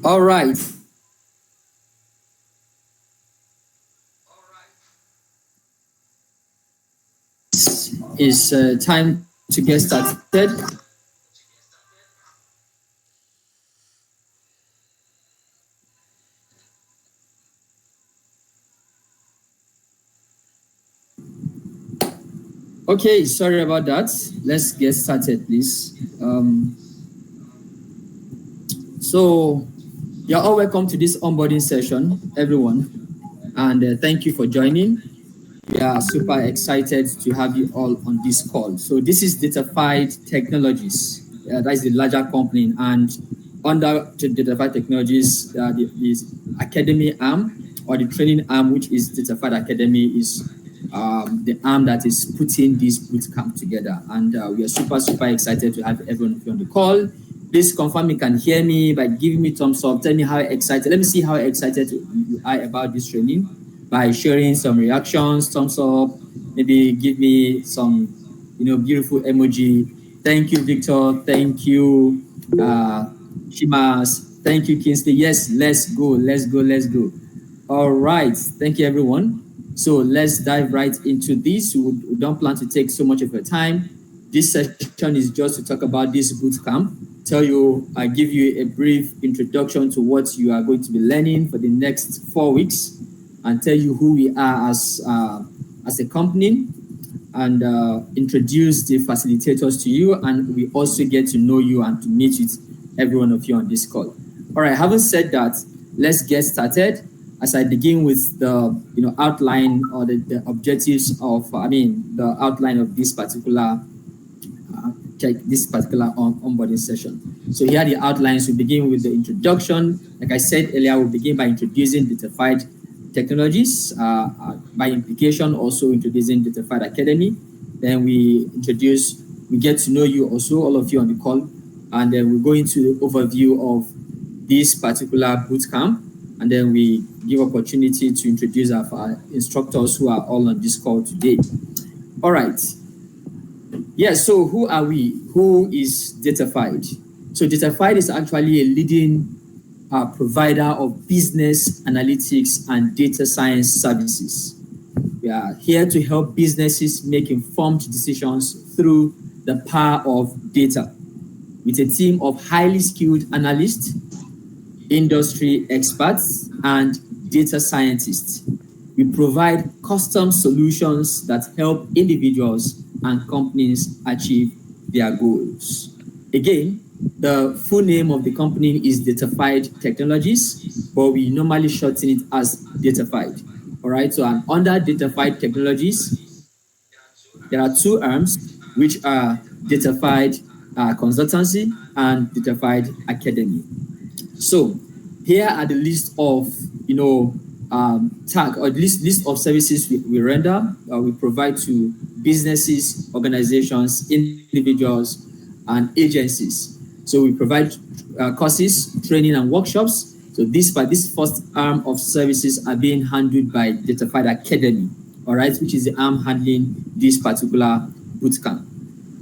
All right. It's time to get started. Okay, sorry about that. Let's get started, please. So, you're all welcome to this onboarding session, everyone. And thank you for joining. We are super excited to have you all on this call. So, this is Datafied Technologies. That is the larger company. And under Datafied Technologies, the academy arm or the training arm, which is Datafied Academy, is the arm that is putting this bootcamp together. And we are super excited to have everyone of you on the call. Please confirm you can hear me by giving me thumbs up. Tell me how excited. Let me see how excited you are about this training by sharing some reactions, thumbs up. Maybe give me some, beautiful emoji. Thank you, Victor. Thank you, Shimas. Thank you, Kingsley. Yes, let's go. All right. Thank you, everyone. So let's dive right into this. We don't plan to take so much of your time. This session is just to talk about this bootcamp, give you a brief introduction to what you are going to be learning for the next 4 weeks, and tell you who we are as a company, and introduce the facilitators to you, and we also get to know you and to meet with every one of you on this call. All right, having said that, let's get started. As I begin with the outline or the objectives of the outline of this particular onboarding session. So here are the outlines. We begin with the introduction. Like I said earlier, we'll begin by introducing Datafied Technologies, by implication also introducing Datafied Academy. Then we get to know you also, all of you on the call, and then we go into the overview of this particular bootcamp, and then we give opportunity to introduce our instructors who are all on this call today. All right. Yeah, so who are we? Who is Datafied? So Datafied is actually a leading provider of business analytics and data science services. We are here to help businesses make informed decisions through the power of data, with a team of highly skilled analysts, industry experts, and data scientists. We provide custom solutions that help individuals and companies achieve their goals. Again, the full name of the company is Datafied Technologies, but we normally shorten it as Datafied. All right, so under Datafied Technologies, there are two arms, which are Datafied Consultancy and Datafied Academy. So here are the list of list of services we render. We provide to businesses, organizations, individuals, and agencies. So we provide courses, training, and workshops. So this first arm of services are being handled by Datafied Academy, all right, which is the arm handling this particular bootcamp.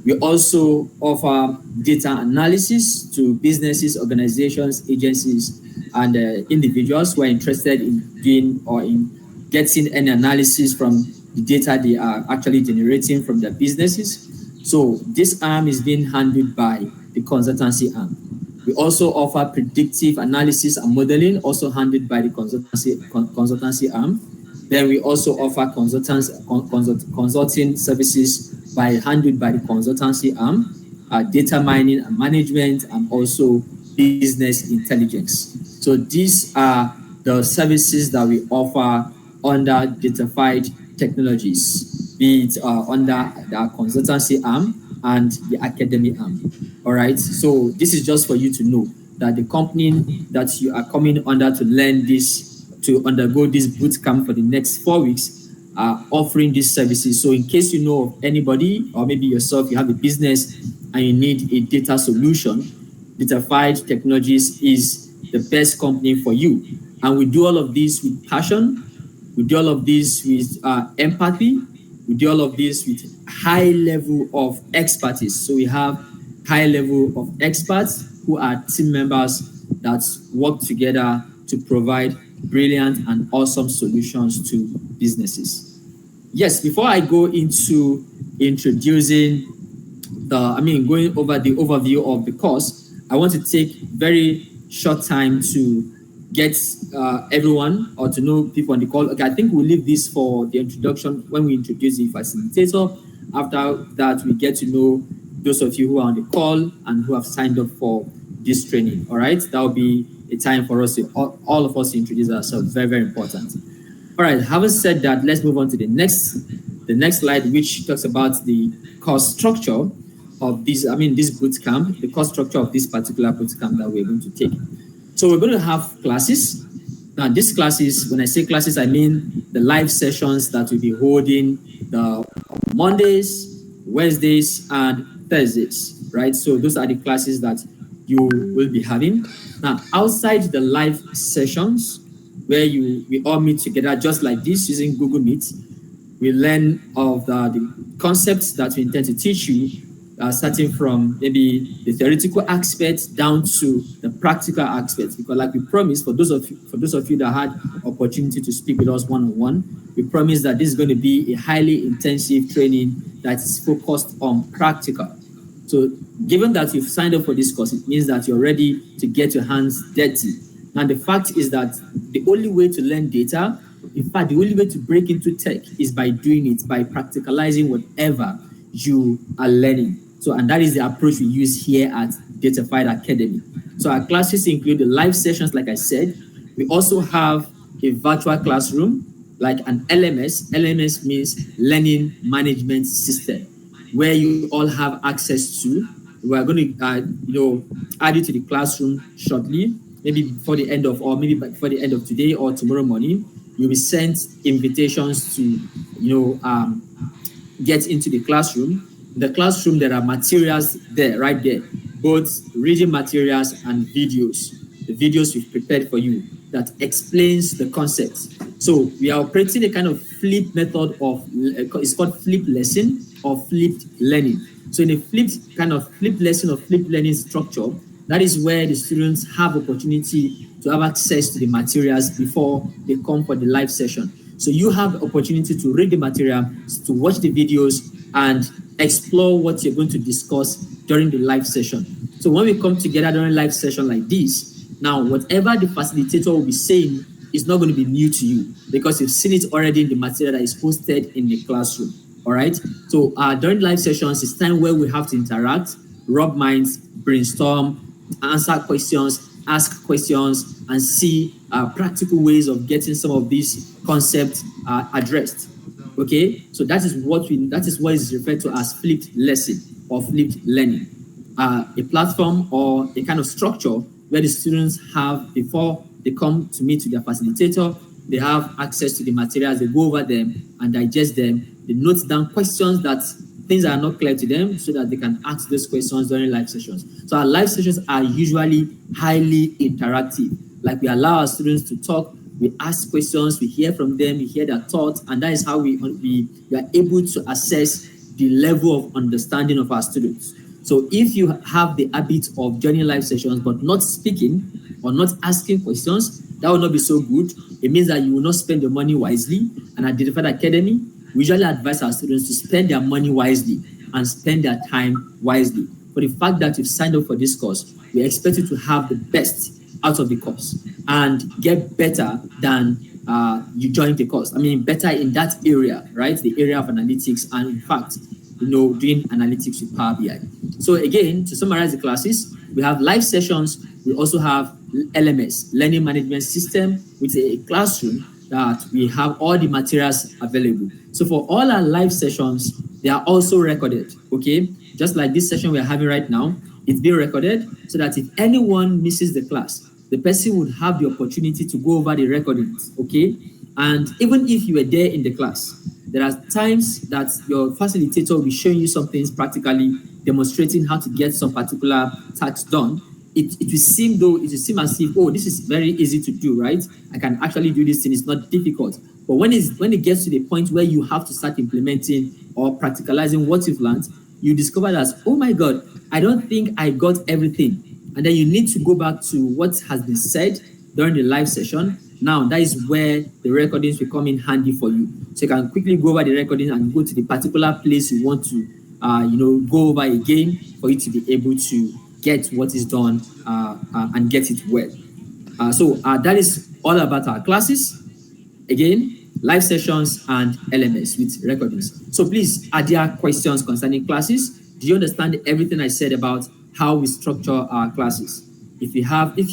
We also offer data analysis to businesses, organizations, agencies, and individuals who are interested in doing or in getting any analysis from the data they are actually generating from their businesses. So this arm is being handled by the consultancy arm. We also offer predictive analysis and modeling, also handled by the consultancy arm. Then we also offer consulting services handled by the consultancy arm, data mining and management, and also business intelligence. So these are the services that we offer under Datafied Technologies, be it under the consultancy arm and the academy arm. All right. So this is just for you to know that the company that you are coming under to learn this, to undergo this bootcamp for the next 4 weeks, are offering these services. So in case you know of anybody, or maybe yourself, you have a business and you need a data solution, Datafied Technologies is the best company for you. And we do all of this with passion. We do all of this with empathy. We do all of this with high level of expertise. So we have high level of experts who are team members that work together to provide brilliant and awesome solutions to businesses. Yes, before I go into introducing going over the overview of the course, I want to take very short time to get everyone or to know people on the call. Okay, I think we'll leave this for the introduction when we introduce the facilitator. After that, we get to know those of you who are on the call and who have signed up for this training. All right, that will be a time for us to all of us to introduce ourselves. Very, very important. All right, having said that, let's move on to the next slide, which talks about the course structure of this bootcamp, the course structure of this particular bootcamp that we're going to take. So we're going to have classes. Now, these classes, when I say classes, I mean the live sessions that we'll be holding the Mondays, Wednesdays, and Thursdays, right? So those are the classes that you will be having. Now, outside the live sessions, where we all meet together just like this using Google Meet, we learn of the concepts that we intend to teach you, starting from maybe the theoretical aspects down to the practical aspects. Because, like we promised, for those of you that had opportunity to speak with us one-on-one, we promised that this is going to be a highly intensive training that is focused on practical. So, given that you've signed up for this course, it means that you're ready to get your hands dirty. And the fact is that the only way to learn data, in fact, the only way to break into tech is by doing it, by practicalizing whatever you are learning. So, and that is the approach we use here at Datafied Academy. So our classes include the live sessions, like I said. We also have a virtual classroom, like an LMS. LMS means Learning Management System, where you all have access to. We are going to, add you to the classroom shortly, maybe before the end of today or tomorrow morning. You'll be sent invitations to, get into the classroom. In the classroom, there are materials there, right there, both reading materials and videos. The videos we've prepared for you that explains the concepts. So we are operating a kind of flip method of, it's called flipped lesson or flipped learning. So in a flipped lesson or flipped learning structure, that is where the students have opportunity to have access to the materials before they come for the live session. So you have opportunity to read the material, to watch the videos, and explore what you're going to discuss during the live session. So when we come together during a live session like this, now whatever the facilitator will be saying is not going to be new to you because you've seen it already in the material that is posted in the classroom. All right. So during live sessions, it's time where we have to interact, rub minds, brainstorm, answer questions, ask questions, and see practical ways of getting some of these concepts addressed. Okay, so that is what is referred to as flipped lesson or flipped learning. A platform or a kind of structure where the students have, before they come to meet with their facilitator, they have access to the materials, they go over them and digest them, they note down questions that things are not clear to them so that they can ask those questions during live sessions. So our live sessions are usually highly interactive. Like we allow our students to talk, we ask questions, we hear from them, we hear their thoughts, and that is how we are able to assess the level of understanding of our students. So if you have the habit of joining live sessions but not speaking or not asking questions, that will not be so good. It means that you will not spend your money wisely. And at Datafied Academy, we usually advise our students to spend their money wisely and spend their time wisely. For the fact that you've signed up for this course, we expect you to have the best out of the course and get better than you joined the course. I mean, better in that area, right? The area of analytics, and in fact, doing analytics with Power BI. So again, to summarize the classes, we have live sessions. We also have LMS, Learning Management System, which is a classroom that we have all the materials available. So for all our live sessions, they are also recorded, okay? Just like this session we're having right now, it's being recorded so that if anyone misses the class, the person would have the opportunity to go over the recordings, okay? And even if you were there in the class, there are times that your facilitator will be showing you some things practically, demonstrating how to get some particular tasks done. It will seem as if, oh, this is very easy to do, right? I can actually do this thing, it's not difficult. But when it gets to the point where you have to start implementing or practicalizing what you've learned, you discover that, oh my God, I don't think I got everything. and then you need to go back to what has been said during the live session. Now, that is where the recordings will come in handy for you. So you can quickly go over the recording and go to the particular place you want to, go over again for you to be able to get what is done and get it well. So that is all about our classes. Again, live sessions and LMS with recordings. So please, are there questions concerning classes? Do you understand everything I said about how we structure our classes? If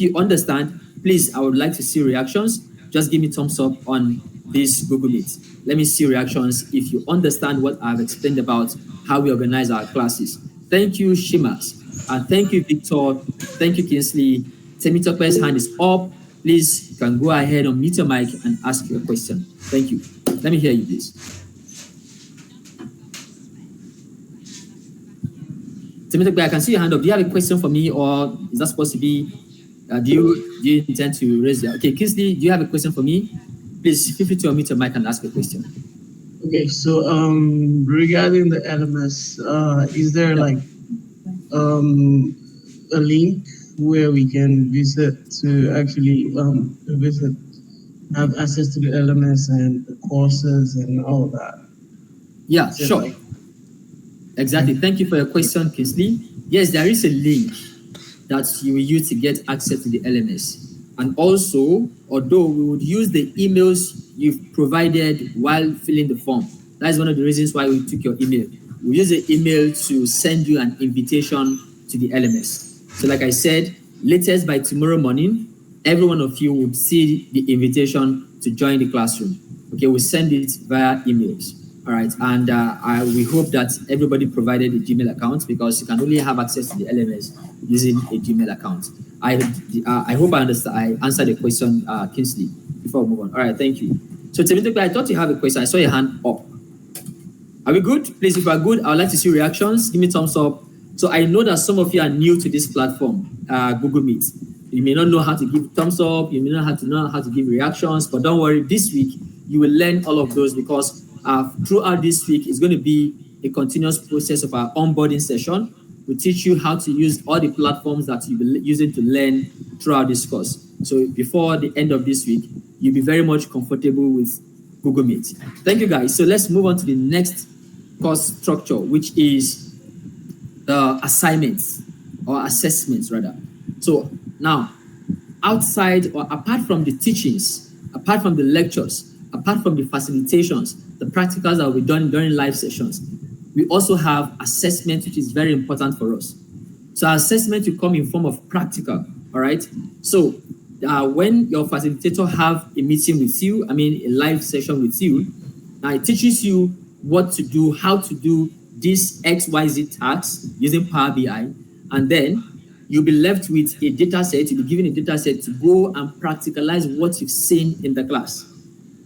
you understand, please, I would like to see reactions. Just give me thumbs up on this Google Meet. Let me see reactions if you understand what I've explained about how we organize our classes. Thank you, Shimas. And thank you, Victor. Thank you, Kingsley. Temitope's hand is up. Please, you can go ahead and mute your mic and ask your question. Thank you. Let me hear you, please. Temitope, I can see your hand up. Do you have a question for me, or is that supposed to be? Do you intend to raise it? Okay, Kingsley, do you have a question for me? Please feel free to unmute your mic and ask a question. Okay, so regarding the LMS, is there like a link where we can visit to actually have access to the LMS and the courses and all of that? Yeah, sure. Exactly. Thank you for your question, Kingsley. Yes, there is a link that you will use to get access to the LMS. And also, although we would use the emails you've provided while filling the form, that is one of the reasons why we took your email. We use the email to send you an invitation to the LMS. So like I said, latest by tomorrow morning, every one of you would see the invitation to join the classroom. Okay, we'll send it via emails. All right, and we hope that everybody provided a Gmail account, because you can only have access to the LMS using a Gmail account. I hope I answered the question, Kingsley, before we move on. All right, thank you. So Temitope, I thought you have a question. I saw your hand up. Are we good? Please, if you are good, I would like to see reactions. Give me thumbs up. So I know that some of you are new to this platform, Google Meet. You may not know how to give thumbs up. You may not know how to give reactions, but don't worry. This week, you will learn all of those, because throughout this week, it's going to be a continuous process of our onboarding session. We teach you how to use all the platforms that you'll be using to learn throughout this course. So before the end of this week, you'll be very much comfortable with Google Meet. Thank you, guys. So let's move on to the next course structure, which is the assignments or assessments, rather. So now, outside or apart from the teachings, apart from the lectures, apart from the facilitations, the practicals that will be done during live sessions, we also have assessment, which is very important for us. So our assessment will come in form of practical, all right? So when your facilitator have a meeting with you, a live session with you, it teaches you what to do, how to do this XYZ tasks using Power BI, and then you'll be left with a data set. You'll be given a data set to go and practicalize what you've seen in the class.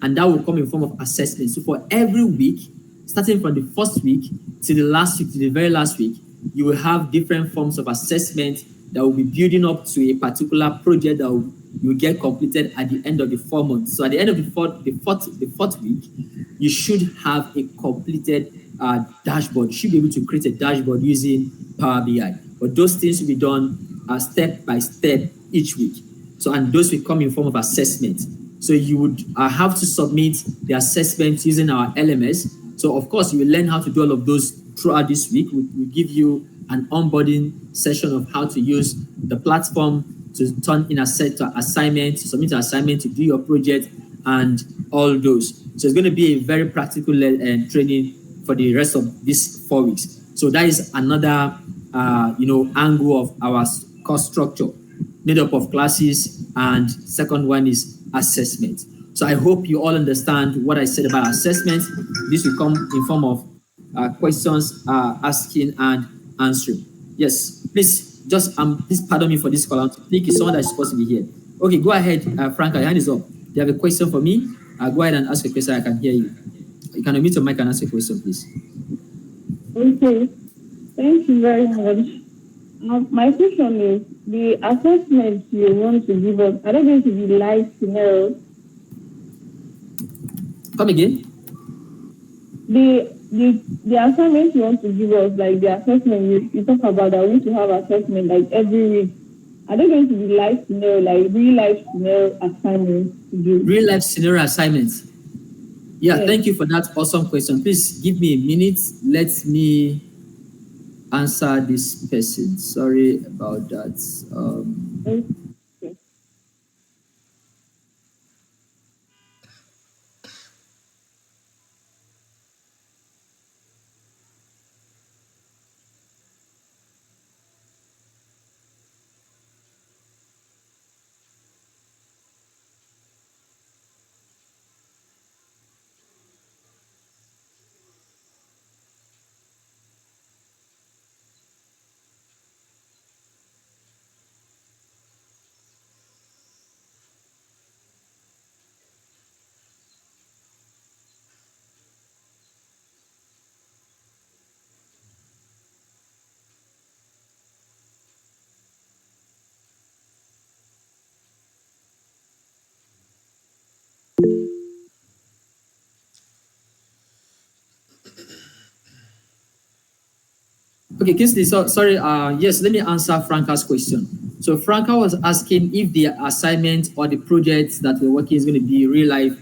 And that will come in form of assessment. So for every week, starting from the first week to the last week, to the very last week, you will have different forms of assessment that will be building up to a particular project that you will get completed at the end of the 4 months. So at the end of the fourth week, you should have a completed dashboard. You should be able to create a dashboard using Power BI. But those things will be done step by step each week. So, and those will come in form of assessment. So you would have to submit the assessment using our LMS. So of course, you will learn how to do all of those throughout this week. We'll give you an onboarding session of how to use the platform to turn in a set assignment, to submit an assignment, to do your project, and all those. So it's going to be a very practical training for the rest of these 4 weeks. So that is another, angle of our course structure, made up of classes, and second one is assessment. So I hope you all understand what I said about assessment. This will come in form of questions, asking and answering. Yes, please please pardon me for this call out. Nick is someone that's supposed to be here. Okay, go ahead, Franca, your hand is up. Do you have a question for me? Go ahead and ask a question. I can hear you. You can unmute your mic and ask a question, please. Okay, thank you very much. My question is, the assessment you want to give us, are they going to be live scenarios? Come again? The assignment you want to give us, like the assessment you talk about, that we need to have assessment like every week. Are they going to be live scenario, like real life scenario assignments to do? Real life scenario assignments. Yeah, Yes. thank you for that awesome question. Please give me a minute. Let me answer this person. Sorry about that. Okay. Okay, Kingsley, sorry. Yes, let me answer Franca's question. So Franca was asking if the assignment or the project that we're working is going to be real life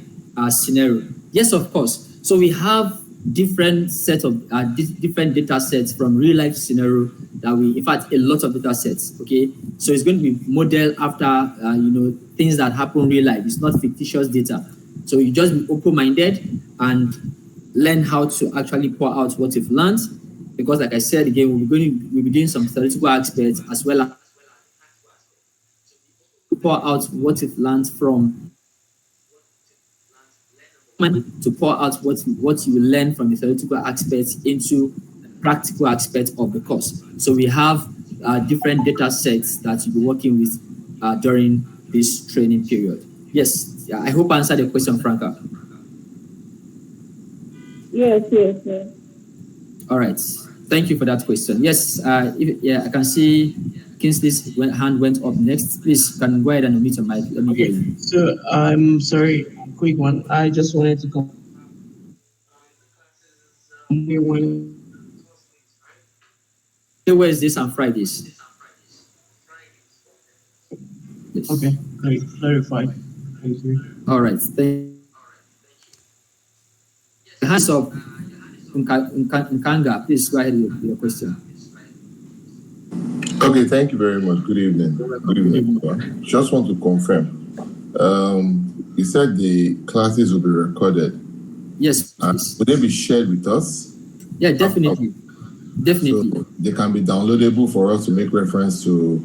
scenario. Yes, of course. So we have different set of different data sets from real life scenario that we, in fact, a lot of data sets. Okay, so it's going to be modeled after things that happen real life. It's not fictitious data. So you just be open minded and learn how to actually pour out what you've learned, because like I said again, we'll be doing some theoretical aspects as well as pour out what you've learned from to pour out what you learn from the theoretical aspects into practical aspects of the course. So we have different data sets that you'll be working with during this training period. Yes, I hope I answered the question, Franca. Yes. All right. Thank you for that question. Yes, I can see Kingsley's hand went up next. Please, can go ahead and unmute your mic. Let me hear you. So I'm sorry, quick one. I just wanted to come. Wednesdays and Fridays. Yes. Okay, great, clarified. Thank you. All right. Hands up, Nkanga. Please go ahead with your question. Okay, thank you very much. Good evening. Good evening, everyone. Just want to confirm. You said the classes will be recorded. Yes. Will they be shared with us? Yeah, definitely. Definitely. So they can be downloadable for us to make reference to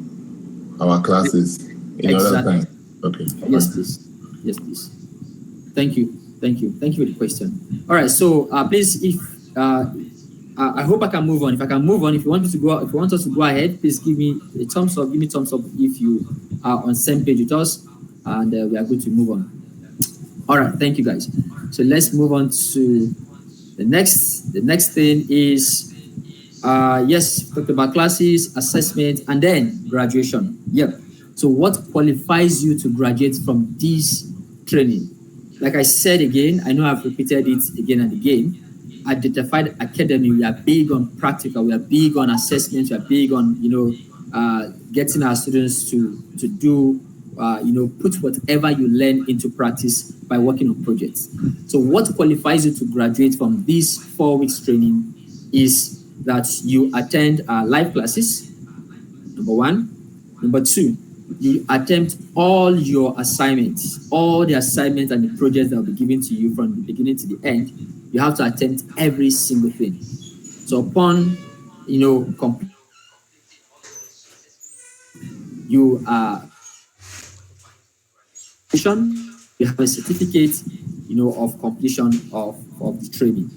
our classes in other time. Okay. Yes, please. Yes, please. Thank you for the question. All right. So please, if I hope I can move on. If I can move on, if you want us to go ahead, please give me a thumbs up. Give me thumbs up if you are on same page with us, and we are good to move on. All right. Thank you, guys. So let's move on to the next. The next thing is yes, talked about classes, assessment, and then graduation. Yep. So what qualifies you to graduate from this training? Like I said again, I know I've repeated it again and again. At Identified Academy, we are big on practical. We are big on assessment. We are big on getting our students to do put whatever you learn into practice by working on projects. So what qualifies you to graduate from this 4 weeks training is that you attend live classes, number one. Number two, you attempt all your assignments, all the assignments and the projects that will be given to you from the beginning to the end. You have to attempt every single thing. So upon, complete, you you have a certificate, of completion of the training.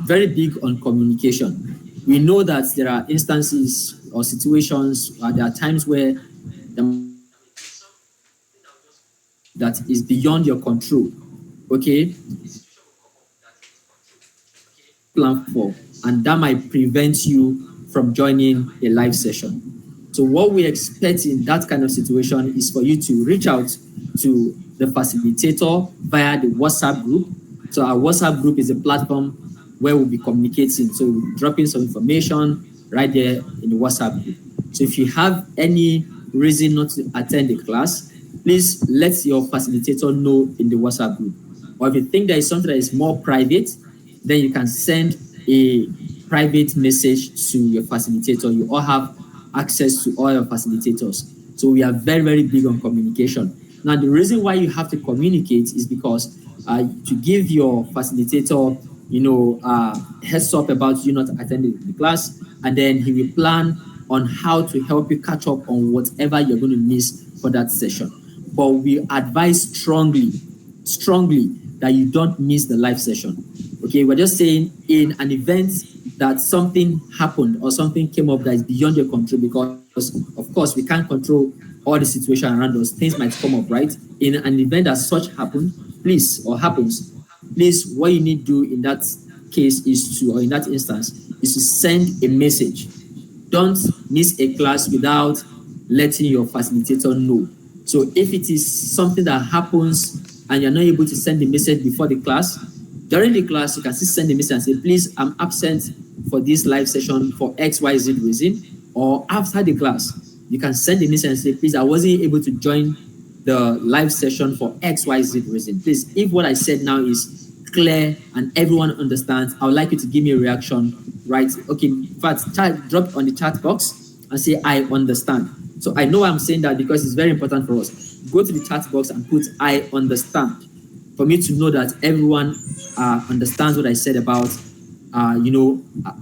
Very big on communication. We know that there are instances or situations, there are times where that is beyond your control. Okay, plan for, and that might prevent you from joining a live session. So what we expect in that kind of situation is for you to reach out to the facilitator via the WhatsApp group. So our WhatsApp group is a platform where we'll be communicating. So we'll be dropping some information, right there in the WhatsApp group. So if you have any reason not to attend the class, please let your facilitator know in the WhatsApp group. Or if you think there is something that is more private, then you can send a private message to your facilitator. You all have access to all your facilitators. So we are very, very big on communication. Now, the reason why you have to communicate is because to give your facilitator, heads up about you not attending the class, and then he will plan on how to help you catch up on whatever you're going to miss for that session. But we advise strongly that you don't miss the live session. Okay, we're just saying in an event that something happened or something came up that is beyond your control, because of course we can't control all the situation around us. Things might come up, right? In an event that such happens, please, what you need to do in that case is to, or in that instance, is to send a message. Don't miss a class without letting your facilitator know. So if it is something that happens and you're not able to send the message before the class, during the class, you can still send a message and say, please, I'm absent for this live session for XYZ reason. Or after the class, you can send a message and say, please, I wasn't able to join the live session for XYZ reason. Please, if what I said now is clear and everyone understands, I would like you to give me a reaction, right? Okay, in fact, drop on the chat box and say, I understand. So I know I'm saying that because it's very important for us. Go to the chat box and put, I understand, for me to know that everyone understands what I said about,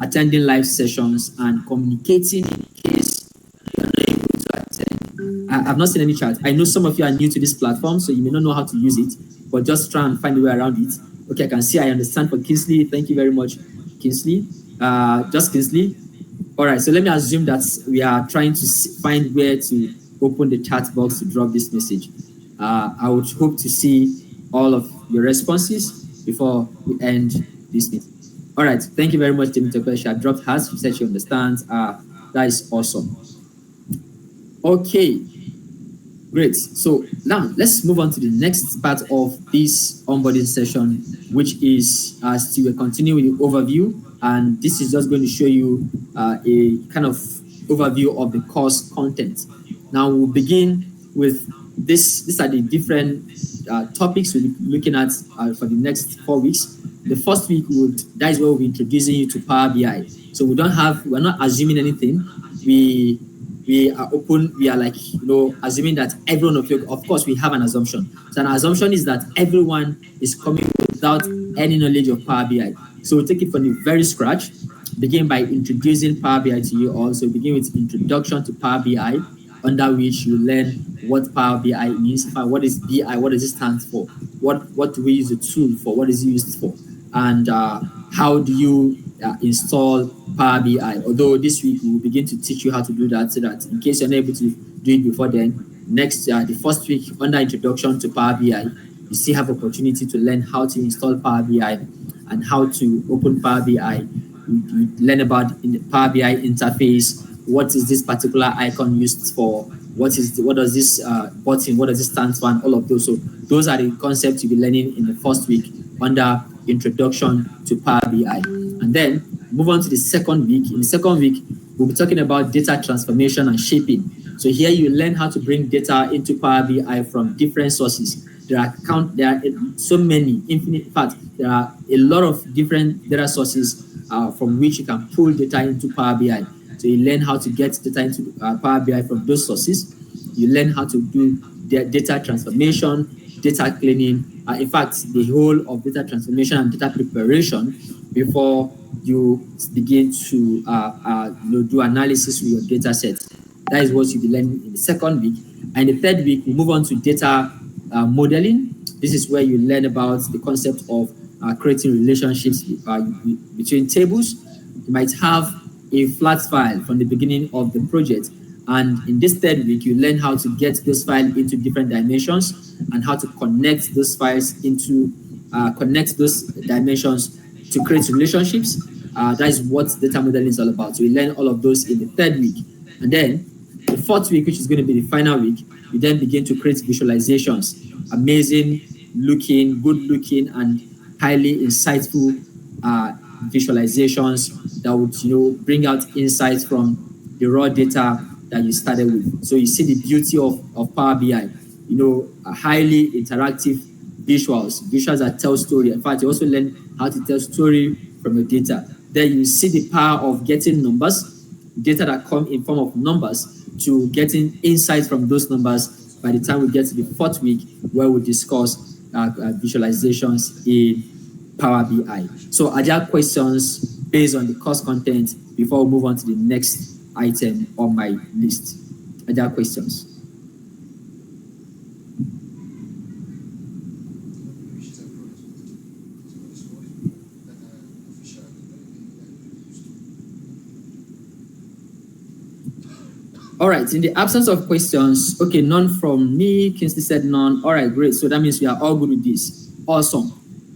attending live sessions and communicating in case you're not able to attend. I've not seen any chat. I know some of you are new to this platform, so you may not know how to use it, but just try and find a way around it. Okay, I can see I understand for Kingsley. Thank you very much, Kingsley. Just Kingsley. All right, so let me assume that we are trying to find where to open the chat box to drop this message. I would hope to see all of your responses before we end this meeting. All right, thank you very much, Timothy. She had dropped hers. She said she understands. That is awesome. Okay, great. So now let's move on to the next part of this onboarding session, which is still continue with the overview. And this is just going to show you a kind of overview of the course content. Now we'll begin with this. These are the different topics we'll be looking at for the next 4 weeks. The first week that is where we'll be introducing you to Power BI. So we're not assuming anything. We are open. We are assuming that everyone of you, of course, we have an assumption. So an assumption is that everyone is coming without any knowledge of Power BI. So we'll take it from the very scratch, begin by introducing Power BI to you all. So begin with introduction to Power BI, under which you learn what Power BI means. What is BI? What does it stand for? What do we use the tool for? What is it used for? And how do you install Power BI? Although this week we will begin to teach you how to do that, so that in case you're not able to do it before then, the first week under introduction to Power BI, you still have opportunity to learn how to install Power BI and how to open Power BI. You learn about in the Power BI interface. What is this particular icon used for? What does this button? What does it stand for? And all of those. So those are the concepts you'll be learning in the first week under introduction to Power BI. And then move on to the second week. In the second week, we'll be talking about data transformation and shaping. So here you learn how to bring data into Power BI from different sources. There are so many, infinite. In fact, there are a lot of different data sources from which you can pull data into Power BI. So you learn how to get data into Power BI from those sources. You learn how to do data transformation, data cleaning. In fact, the whole of data transformation and data preparation before you begin to do analysis with your data set. That is what you'll be learning in the second week. And the third week, we move on to data modeling. This is where you learn about the concept of creating relationships between tables. You might have a flat file from the beginning of the project. And in this third week, you learn how to get those files into different dimensions and how to connect those files into, connect those dimensions to create relationships. That is what data modeling is all about. So we learn all of those in the third week. And then the fourth week, which is going to be the final week, you then begin to create visualizations. Amazing looking, good looking, and highly insightful visualizations that would, bring out insights from the raw data that you started with. So you see the beauty of Power BI, highly interactive visuals that tell story. In fact, you also learn how to tell story from your data. Then you see the power of getting numbers, data that come in form of numbers, to getting insights from those numbers by the time we get to the 4th week, where we discuss visualizations in Power BI. So are there questions based on the course content before we move on to the next item on my list? Are there questions? All right, in the absence of questions, okay, none from me. Kingsley said none. All right, great. So that means we are all good with this. Awesome.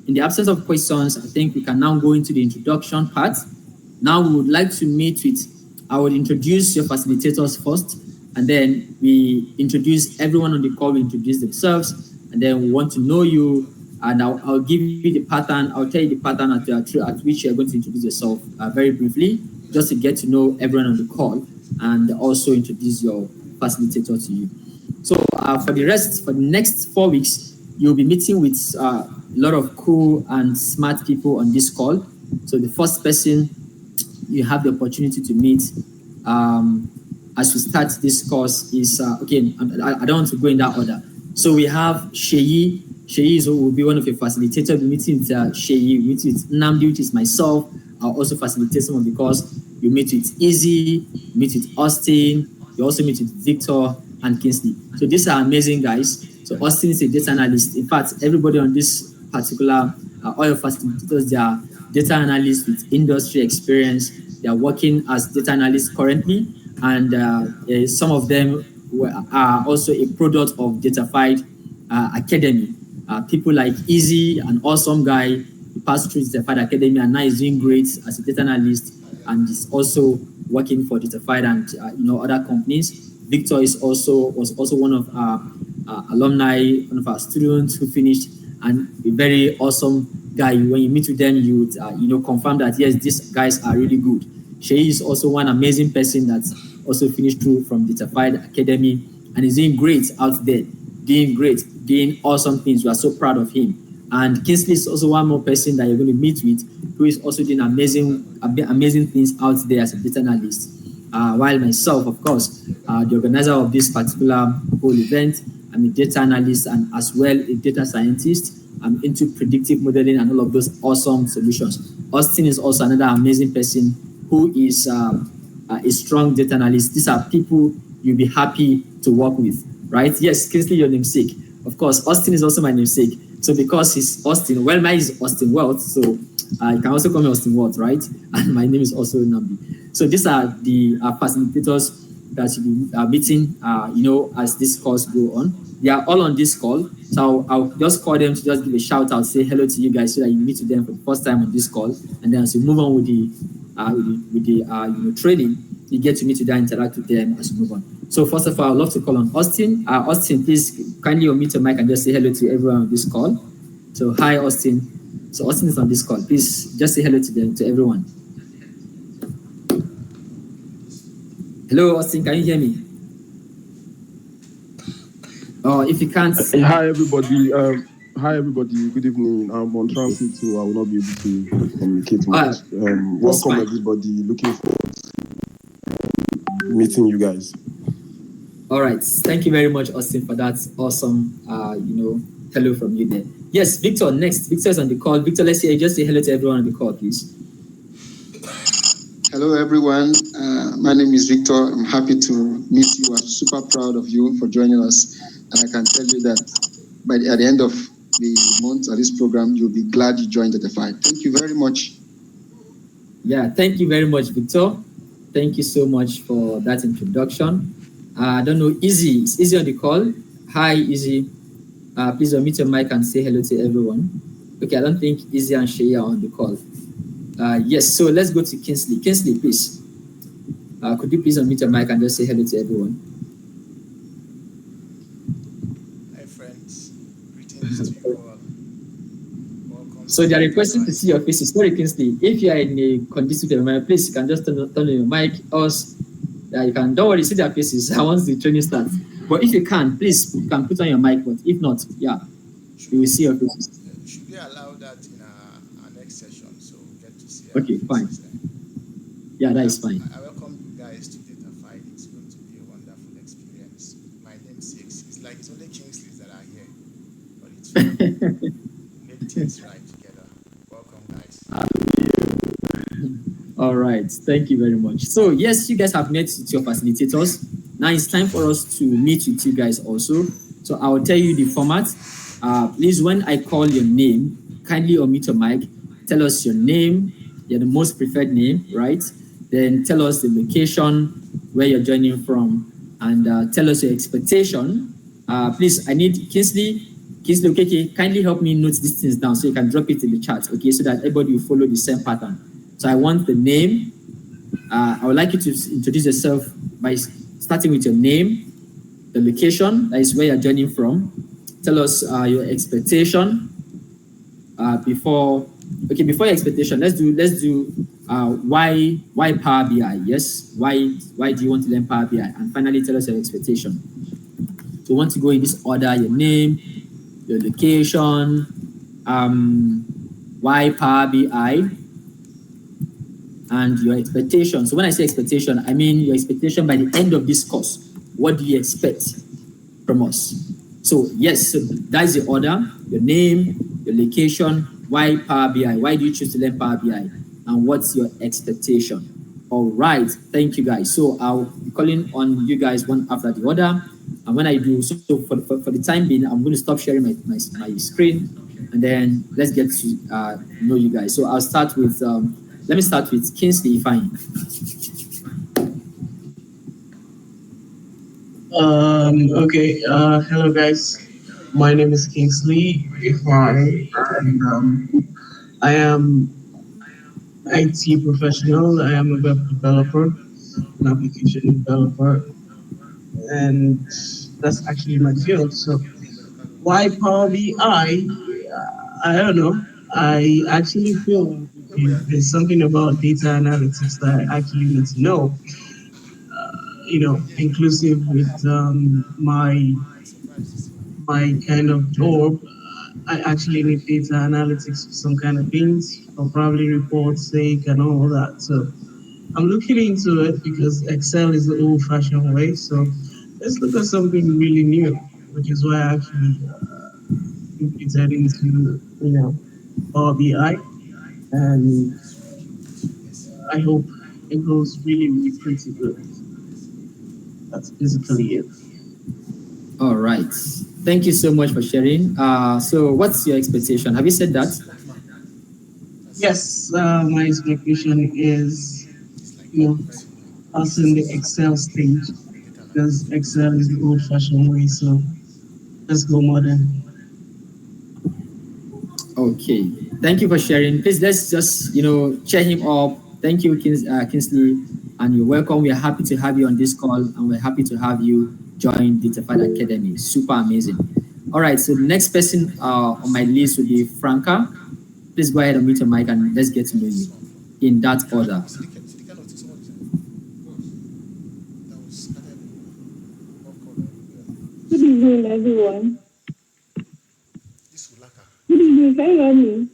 In the absence of questions, I think we can now go into the introduction part. Now we would like to meet with, I would introduce your facilitators first, and then we introduce everyone on the call, we introduce themselves, and then we want to know you, and I'll give you the pattern. I'll tell you the pattern at which you're going to introduce yourself very briefly, just to get to know everyone on the call, and also introduce your facilitator to you. So for the next 4 weeks, you'll be meeting with a lot of cool and smart people on this call. So the first person you have the opportunity to meet as we start this course is, okay, I don't want to go in that order. So we have Sheyi. Sheyi will be one of your facilitators. We meet with Sheyi, we meet with Namdi, which is myself. I'll also facilitate some of the course. You meet with Izzy, you meet with Austin, you also meet with Victor and Kingsley. So these are amazing guys. So Austin is a data analyst. In fact, everybody on this particular, all your facilitators, they are data analysts with industry experience. They are working as data analysts currently, and some of them are also a product of Datafied Academy. People like Izzy, an awesome guy, he passed through Datafied Academy and now is doing great as a data analyst, and is also working for Datafied and other companies. Victor was also one of our alumni, one of our students who finished, and a very awesome guy. When you meet with them, you would confirm that yes, these guys are really good. Sheyi is also one amazing person that's also finished through from Datafied Academy and is doing great out there, doing awesome things. We are so proud of him. And Kingsley is also one more person that you're going to meet with, who is also doing amazing things out there as a data analyst. While myself, of course, the organizer of this particular whole event, I'm a data analyst and as well a data scientist. I'm into predictive modeling and all of those awesome solutions. Austin is also another amazing person who is a strong data analyst. These are people you'll be happy to work with, right? Yes, Kingsley, your namesake. Of course, Austin is also my namesake. So because he's Austin, well, mine is Austin Wealth, so you can also call me Austin Wealth, right? And my name is also Nambi. So these are the facilitators that you'll be meeting, as this course go on. They are all on this call, so I'll just call them to just give a shout out, say hello to you guys, so that you meet with them for the first time on this call, and then as we move on with the training, you get to meet with them, interact with them as we move on. So first of all, I'd love to call on Austin. Austin, please kindly unmute your mic and just say hello to everyone on this call. So hi, Austin. So Austin is on this call. Please just say hello to them, to everyone. Hello, Austin. Can you hear me? Oh, if you can't. Hi, everybody. Good evening. I'm on transit, so I will not be able to communicate much. Welcome, everybody. Looking forward to meeting you guys. All right. Thank you very much, Austin, for that awesome, hello from you there. Yes, Victor, next. Victor is on the call. Victor, let's just say hello to everyone on the call, please. Hello, everyone. My name is Victor. I'm happy to meet you. I'm super proud of you for joining us. And I can tell you that at the end of the month of this program, you'll be glad you joined Datafied. Thank you very much. Yeah, thank you very much, Victor. Thank you so much for that introduction. I don't know, Izzy. Is Izzy on the call? Hi, Izzy. Please unmute your mic and say hello to everyone. Okay, I don't think Izzy and Sheyi are on the call. Yes, so let's go to Kingsley. Kingsley, please. Could you please unmute your mic and just say hello to everyone? Hi, friends. Greetings to you all. Welcome So they are requesting to see your faces. Sorry, Kingsley, if you are in a conducive environment, please, you can just turn on your mic. Else, you can, don't worry, see their faces once the training starts. But if you can, please, you can put on your mic. But if not, yeah, you will see your faces. Should we allow that in our next session so we get to see? Okay, fine. Yeah, that is fine. I welcome you guys to DataFight. It's going to be a wonderful experience. My name is Six. It's like it's only Kingsleys that are here, but it's fun. Make things right together. Welcome, guys. All right, thank you very much. So yes, you guys have met with your facilitators. Now it's time for us to meet with you guys also. So I will tell you the format. Please, when I call your name, kindly unmute your mic. Tell us your name, your the most preferred name, right? Then tell us the location, where you're joining from, and tell us your expectation. Please, I need Kingsley, okay, kindly help me note these things down so you can drop it in the chat, okay, so that everybody will follow the same pattern. So I want the name. I would like you to introduce yourself by starting with your name, the location, that is where you're joining from. Tell us your expectation before your expectation. Let's do why Power BI? Yes, why do you want to learn Power BI? And finally, tell us your expectation. So we want to go in this order: your name, your location, why Power BI, and your expectation. So when I say expectation, I mean your expectation by the end of this course. What do you expect from us? So yes, so that's the order: your name, your location, why Power BI? Why do you choose to learn Power BI? And what's your expectation? All right, thank you guys. So I'll be calling on you guys one after the other. And when I do, so for the time being, I'm going to stop sharing my screen, and then let's get to know you guys. So I'll start with, let me start with Kingsley Ifeanyi. Okay. Hello, guys. My name is Kingsley Ifeanyi, and I am IT professional. I am a web developer, an application developer, and that's actually my field. So, why Power BI? I don't know. I actually feel there's something about data analytics that I actually need to know. Inclusive with my kind of job. I actually need data analytics for some kind of things, or probably reports sake and all that. So I'm looking into it because Excel is the old-fashioned way. So let's look at something really new, which is why I actually competed into Power BI, and I hope it goes really, really pretty good. That's basically it. All right. Thank you so much for sharing. So what's your expectation? Have you said that? Yes, my expectation is, passing the Excel stage, because Excel is the old-fashioned way. So let's go modern. Okay. Thank you for sharing. Please, let's just, cheer him up. Thank you, Kingsley, and you're welcome. We are happy to have you on this call, and we're happy to have you join DataFight Academy. Super amazing. All right, so the next person on my list will be Franca. Please go ahead and mute your mic and let's get to know you in that order. Good evening, everyone. Good evening, can you hear me?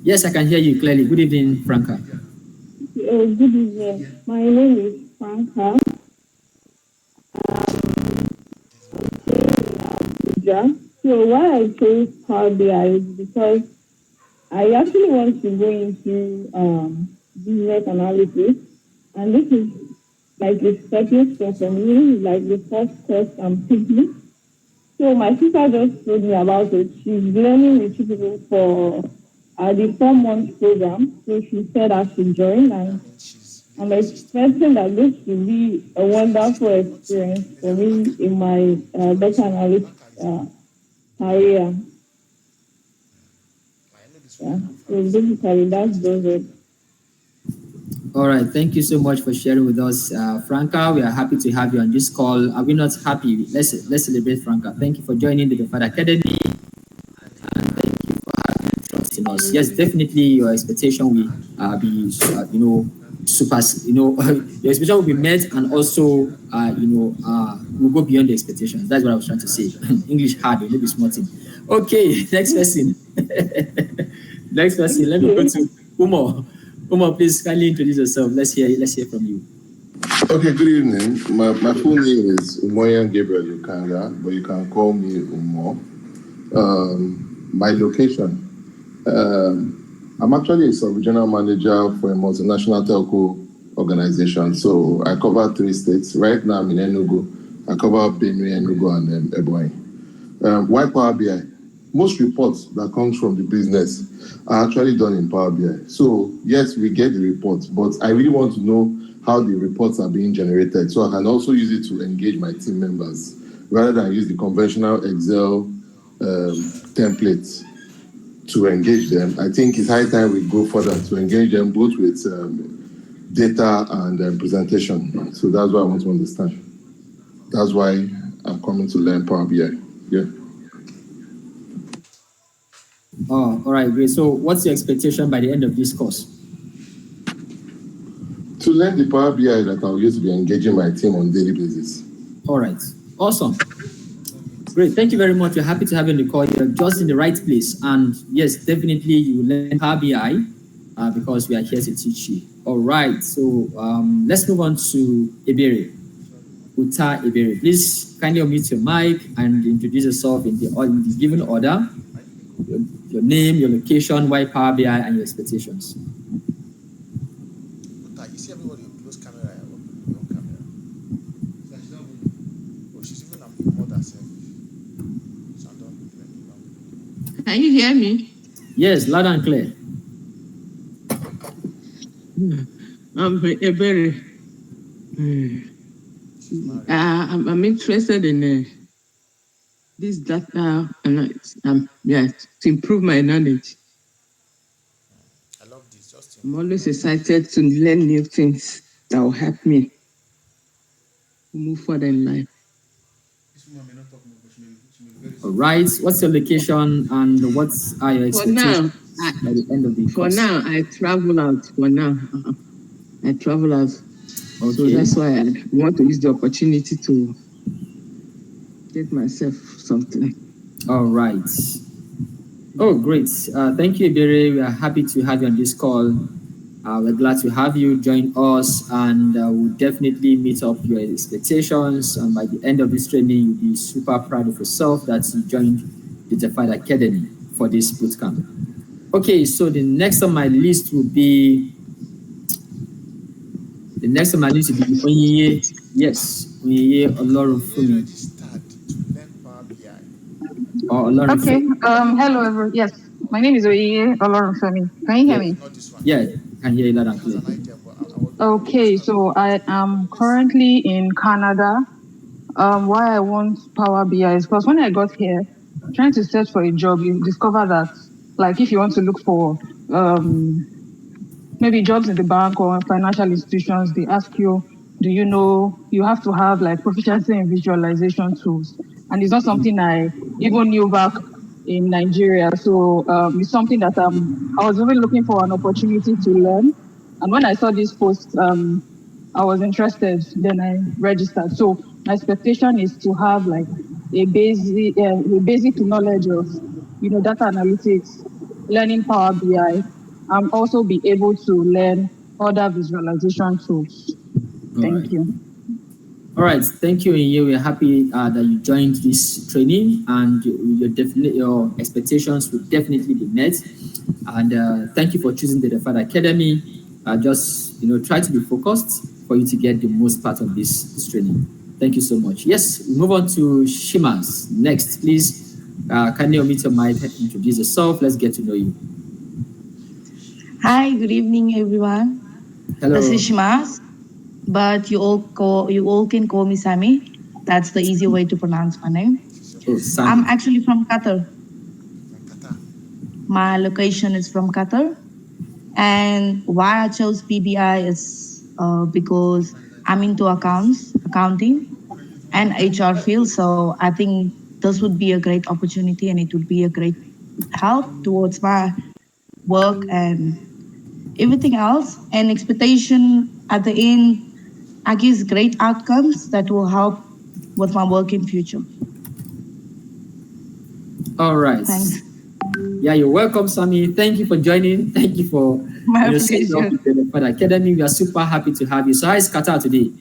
Yes, I can hear you clearly. Good evening, Franca. Good evening. My name is Franca. So why I chose Power BI is because I actually want to go into business analysis, and this is like the stepping stone for me, like the first course I'm taking. So my sister just told me about it. She's learning with people for the 4-month program. So she said I should join, and I'm expecting that this will be a wonderful experience for me in my data analyst career. Yeah, so basically that's it. All right, thank you so much for sharing with us, Franca. We are happy to have you on this call. Are we not happy? Let's celebrate Franca. Thank you for joining the DataFight Academy, and thank you for having trust in us. us. Yes, definitely your expectation will be, super, your expectation will be met, and also, will go beyond the expectations. That's what I was trying to say. English hard, maybe small thing. Okay, next person. Next person, let me go to Umo. Umo, please kindly introduce yourself. Let's hear from you. Okay, good evening. My full name is Umoyan Gabriel Lukanga, but you can call me Umo. My location. I'm actually a sub-regional manager for a multinational telco organization. So I cover 3 states. Right now I'm in Enugu. I cover Benue, Enugu, and Ebonyi. Why Power BI? Most reports that comes from the business are actually done in Power BI. So yes, we get the reports, but I really want to know how the reports are being generated, so I can also use it to engage my team members rather than use the conventional Excel templates to engage them. I think it's high time we go further to engage them both with data and presentation. So that's what I want to understand. That's why I'm coming to learn Power BI. Yeah. Oh, all right, great. So what's your expectation by the end of this course? To learn the Power BI that I'll use to be engaging my team on a daily basis. All right. Awesome. Great. Thank you very much. We're happy to have you on the call. You're just in the right place. And yes, definitely you will learn Power BI because we are here to teach you. All right. So let's move on to Ebere. Uta Ebere. Please kindly unmute your mic and introduce yourself in the given order. Your name, your location, why Power BI, and your expectations. You see everybody with close camera, your own camera. Oh, she's even a mother self. Can you hear me? Yes, loud and clear. I'm Ebere. I'm interested in this data and to improve my knowledge. I love this. I'm always excited to learn new things that will help me move further in life. All right. What's your location and what are your expectations by the end of the course? For now, I travel out. I travel out. Okay. So that's why I want to use the opportunity to get myself something. All right. Oh, great. Thank you, Ibere. We are happy to have you on this call. We're glad to have you join us, and we'll definitely meet up your expectations. And by the end of this training, you'll be super proud of yourself that you joined the Defied Academy for this bootcamp. Okay, so the next on my list will be Onyinye. Yes, Onyinye Olorunfumi. Okay. Hello, everyone. Yes, my name is Oye Olorunfemi. Can you hear me? Yeah, I can hear you loud and clear. Okay, so I am currently in Canada. Why I want Power BI is because when I got here, trying to search for a job, you discover that, like, if you want to look for maybe jobs in the bank or financial institutions, they ask you, do you know, you have to have like proficiency in visualization tools. And it's not something I even knew back in Nigeria. So it's something that I was really looking for an opportunity to learn. And when I saw this post, I was interested, then I registered. So my expectation is to have like a basic knowledge of, data analytics, learning Power BI, and also be able to learn other visualization tools. Thank you. All right, thank you, Inye. We're happy that you joined this training, and your expectations will definitely be met. And thank you for choosing the Defied Academy. Just try to be focused for you to get the most part of this training. Thank you so much. Yes, we move on to Shimas. Next, please. Can you unmute your mic, introduce yourself? Let's get to know you. Hi, good evening, everyone. Hello. This is Shimas, but you all can call me Sammy. That's the easy way to pronounce my name. Oh, Sammy. I'm actually from Qatar. My location is from Qatar, and why I chose PBI is because I'm into accounting, and HR field. So I think this would be a great opportunity, and it would be a great help towards my work, and everything else. And expectation at the end, I guess, great outcomes that will help with my work in future. All right. Thanks. Yeah, you're welcome, Sammy. Thank you for joining. Thank you for My setting up pleasure. with the Fed Academy. We are super happy to have you. So how is Qatar today?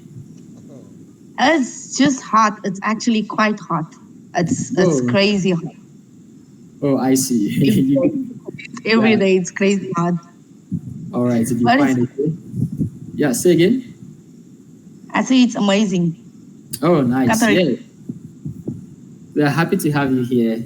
It's just hot. It's actually quite hot. It's Oh, crazy hot. oh, I see. Every You- day, every yeah. day it's crazy hot. All right. So you But it's find okay. Yeah. Say again. I say it's amazing. Oh, nice. Qatar, Yeah. We are happy to have you here.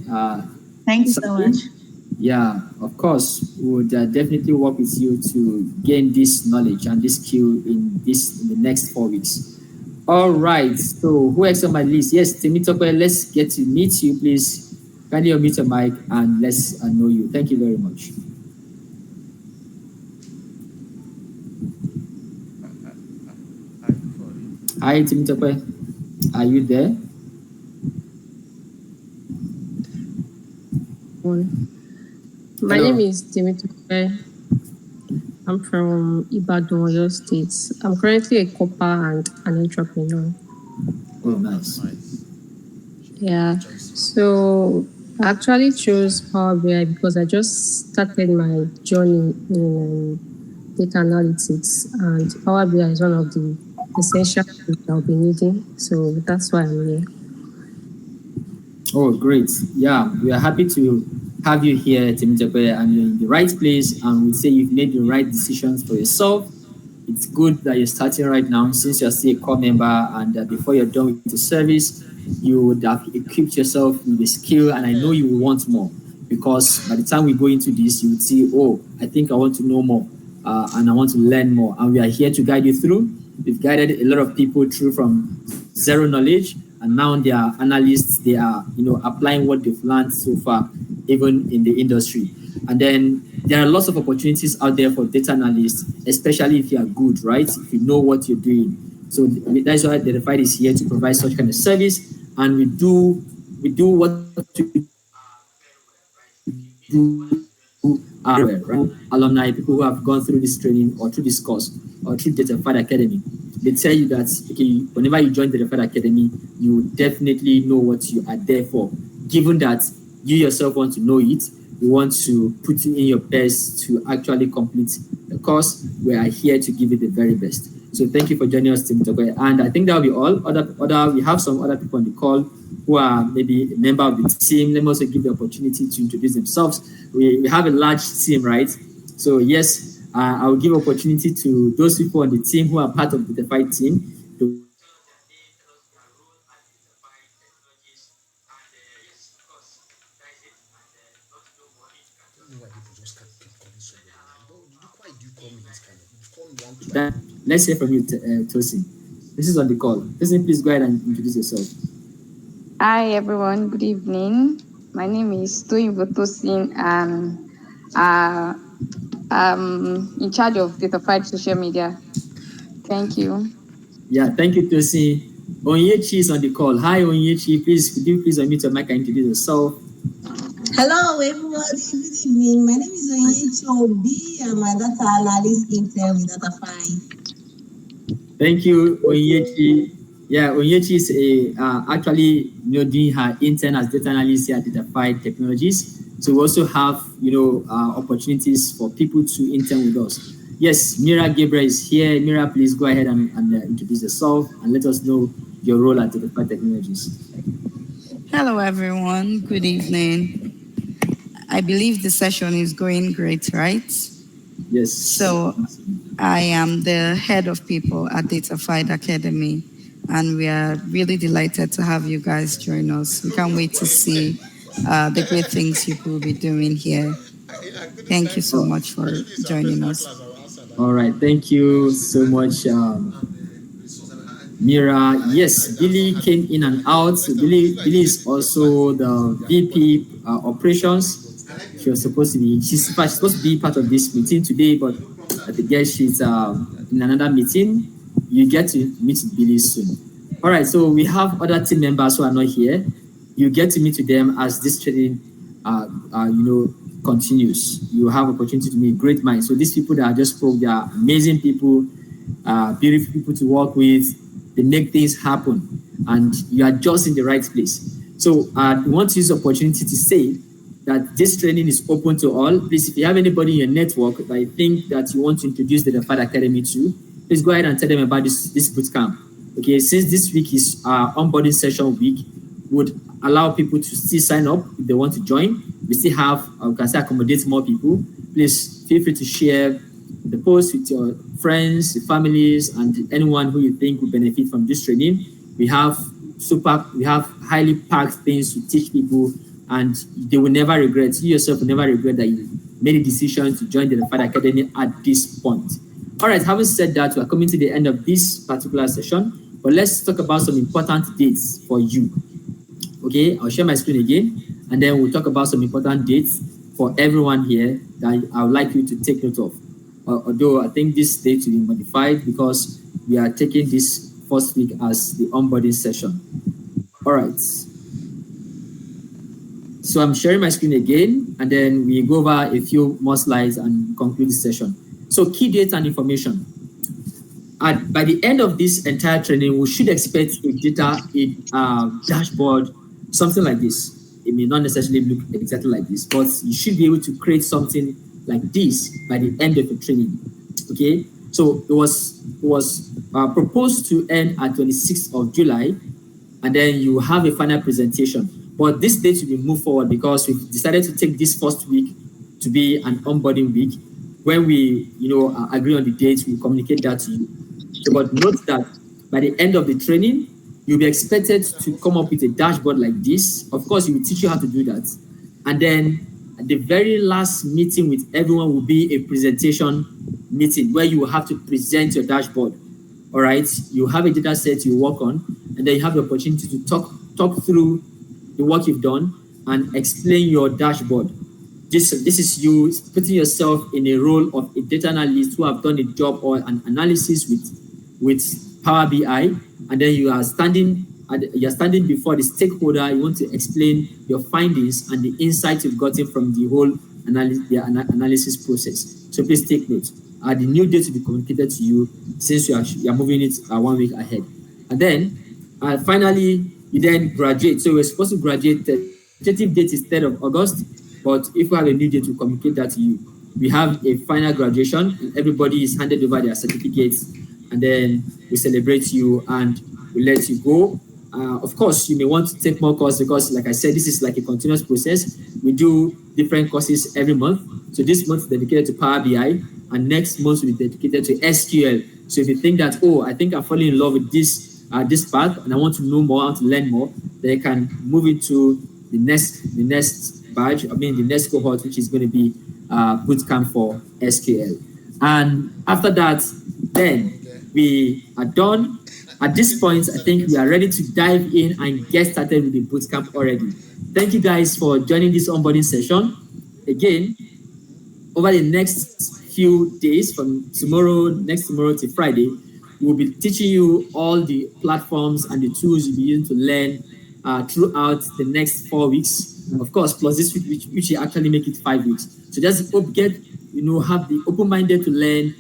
thank you so much. Sammy. Yeah, of course, we would definitely work with you to gain this knowledge and this skill in the next 4 weeks. All right. So who else on my list? Yes, Temitope, let's get to meet you, please. Kindly unmute your mic and let's know you. Thank you very much. Hi, Temitope. Are you there? My Hello. name is Temitope. I'm from Ibadan, Oyo State. I'm currently a copper and an entrepreneur. Oh, nice. Yeah. So I actually chose Power BI because I just started my journey in data analytics, and Power BI is one of the essential tools I'll be needing. So that's why I'm here. Oh, great. Yeah, we are happy to have you here, Temitope, and you're in the right place. And we say you've made the right decisions for yourself. It's good that you're starting right now since you're still a core member, and before you're done with the service, you would have equipped yourself with the skill, and I know you will want more because by the time we go into this, you would see, oh, I think I want to know more and I want to learn more. And we are here to guide you through. We've guided a lot of people through from zero knowledge, and now they are analysts. They are, applying what they've learned so far, even in the industry. And then there are lots of opportunities out there for data analysts, especially if you are good, right? If you know what you're doing. So that's why Verified is here to provide such kind of service, and we do what we do right? Alumni, people who have gone through this training or through this course or through Verified Academy. They tell you that okay, whenever you join the Verified Academy, you definitely know what you are there for. Given that you yourself want to know it, we want to put in your best to actually complete the course. We are here to give you the very best. So thank you for joining us, Tim Togoy. And I think that will be all. We have some other people on the call who are maybe a member of the team. Let me also give the opportunity to introduce themselves. We have a large team, right? So yes, I will give opportunity to those people on the team who are part of the Defied team to that. Let's hear from you, Tosin. This is on the call. Tosin, please go ahead and introduce yourself. Hi everyone, good evening. My name is Toyin Tosin and I'm in charge of Datafied social media. Thank you. Yeah, thank you, Tosin. Onyechi is on the call. Hi, Onyechi. Could you please unmute your mic and introduce yourself? Hello, everybody. Good evening. My name is Onyechi Obi. I'm a data analyst intern with Datafied. Thank you, Onyechi. Yeah, Onyechi is actually doing her intern as data analyst here at Datafied Technologies. So we also have opportunities for people to intern with us. Yes, Mira Gabriel is here. Mira, please go ahead and introduce yourself and let us know your role at Datafied Technologies. Hello, everyone. Good evening. I believe the session is going great, right? Yes. So I am the head of people at Datafied Academy, and we are really delighted to have you guys join us. We can't wait to see the great things you will be doing here. Thank you so much for joining us. All right. Thank you so much, Mira. Yes, Billy came in and out. So Billy is also the VP operations. She's supposed to be part of this meeting today, but I guess she's in another meeting. You get to meet Billy soon. All right, so we have other team members who are not here. You get to meet with them as this training, continues. You have opportunity to meet great minds. So these people that are just they are amazing people, beautiful people to work with. They make things happen, and you are just in the right place. So we want to use the opportunity to say that this training is open to all. Please, if you have anybody in your network that I think that you want to introduce the Defied Academy to, please go ahead and tell them about this bootcamp. Okay, since this week is our onboarding session week, would allow people to still sign up if they want to join. We still have, we can still accommodate more people. Please feel free to share the post with your friends, your families, and anyone who you think will benefit from this training. We have highly packed things to teach people, and they will never regret. You yourself will never regret that you made a decision to join the Defied Academy at this point. All right, having said that, we are coming to the end of this particular session, but let's talk about some important dates for you. Okay, I'll share my screen again, and then we'll talk about some important dates for everyone here that I would like you to take note of. Although I think this date will be modified because we are taking this first week as the onboarding session. All right. So I'm sharing my screen again, and then we go over a few more slides and conclude this session. So key dates and information. By the end of this entire training, we should expect a dashboard, something like this. It may not necessarily look exactly like this, but you should be able to create something like this by the end of the training. Okay, so it was proposed to end at 26th of July, and then you have a final presentation. But this date will be moved forward because we decided to take this first week to be an onboarding week. When we, agree on the dates, we communicate that to you. So, but note that by the end of the training, you'll be expected to come up with a dashboard like this. Of course, we will teach you how to do that. And then at the very last meeting with everyone will be a presentation meeting where you will have to present your dashboard. All right, you have a data set you work on, and then you have the opportunity to talk through the work you've done and explain your dashboard. This is you putting yourself in a role of a data analyst who have done a job or an analysis with Power BI, and then you are standing before the stakeholder. You want to explain your findings and the insights you've gotten from the whole analysis process. So please take note. The new date will be communicated to you since you are moving it 1 week ahead. And then finally, you then graduate. So we're supposed to graduate. The tentative date is 3rd of August, but if we have a new date, we'll communicate that to you. We have a final graduation, and everybody is handed over their certificates, and then we celebrate you and we let you go. Of course, you may want to take more courses because, like I said, this is like a continuous process. We do different courses every month. So this month is dedicated to Power BI, and next month will be dedicated to SQL. So if you think that, I think I'm falling in love with this path and I want to know more, I want to learn more, then you can move into the next badge. The next cohort, which is going to be Bootcamp for SQL. And after that, then we are done. At this point, I think we are ready to dive in and get started with the Bootcamp already. Thank you guys for joining this onboarding session. Again, over the next few days, from next tomorrow to Friday, we'll be teaching you all the platforms and the tools you'll be using to learn throughout the next 4 weeks. Of course, plus this week, which will actually make it 5 weeks. So just have the open-minded to learn,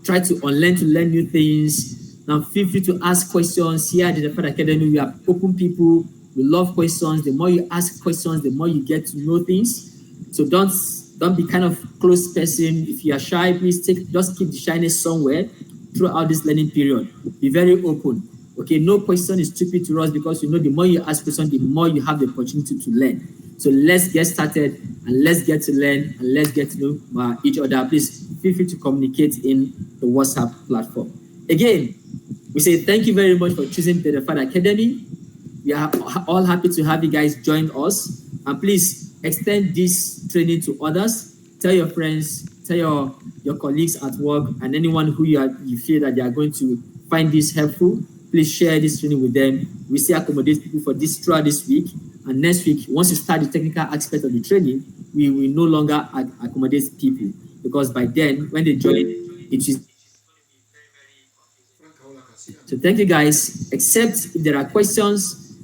try to unlearn to learn new things. Now feel free to ask questions. Here at the Defied Academy, we are open people. We love questions. The more you ask questions, the more you get to know things. So don't be kind of closed person. If you are shy, please just keep the shyness somewhere throughout this learning period. Be very open. Okay, no question is stupid to us because the more you ask questions, the more you have the opportunity to learn. So let's get started and let's get to learn and let's get to know each other. Please feel free to communicate in the WhatsApp platform. Again, we say thank you very much for choosing the Defied Academy. We are all happy to have you guys join us. And please extend this training to others. Tell your friends, tell your colleagues at work, and anyone who you feel that they are going to find this helpful. Please share this training with them. We still accommodate people for this throughout this week. And next week, once you start the technical aspect of the training, we will no longer accommodate people. Because by then, when they join, it is. So thank you guys. Except if there are questions,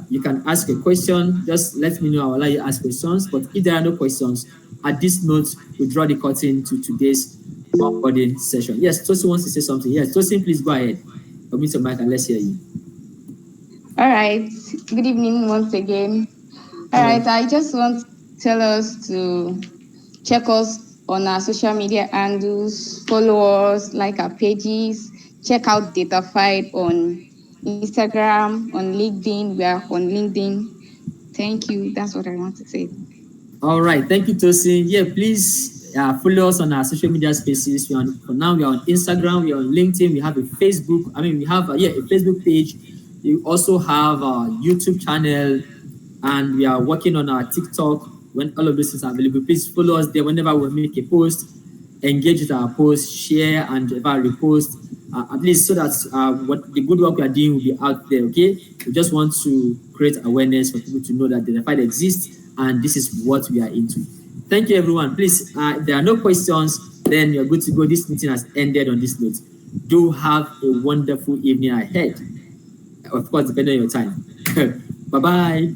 You can ask a question. Just let me know. I'll allow you to ask questions. But if there are no questions, at this note, we draw the curtain to today's onboarding session. Yes, Tosin wants to say something. Yes, Tosin, please go ahead. Unmute your mic and let's hear you. All right. Good evening once again. All right. I just want to tell us to check us on our social media handles, follow us, like our pages, check out DataFied on Instagram, on LinkedIn. We are on LinkedIn. Thank you. That's what I want to say. All right. Thank you, Tosin. Yeah, please follow us on our social media spaces. For now, we are on Instagram, we are on LinkedIn, we have a Facebook. We have a Facebook page. We also have a YouTube channel, and we are working on our TikTok. When all of these things are available, please follow us there whenever we make a post. Engage with our post, share, and ever repost, at least so that what the good work we are doing will be out there. Okay, we just want to create awareness for people to know that the fight exists and this is what we are into. Thank you, everyone. Please, there are no questions. Then you're good to go. This meeting has ended on this note. Do have a wonderful evening ahead. Of course, depending on your time. Bye bye.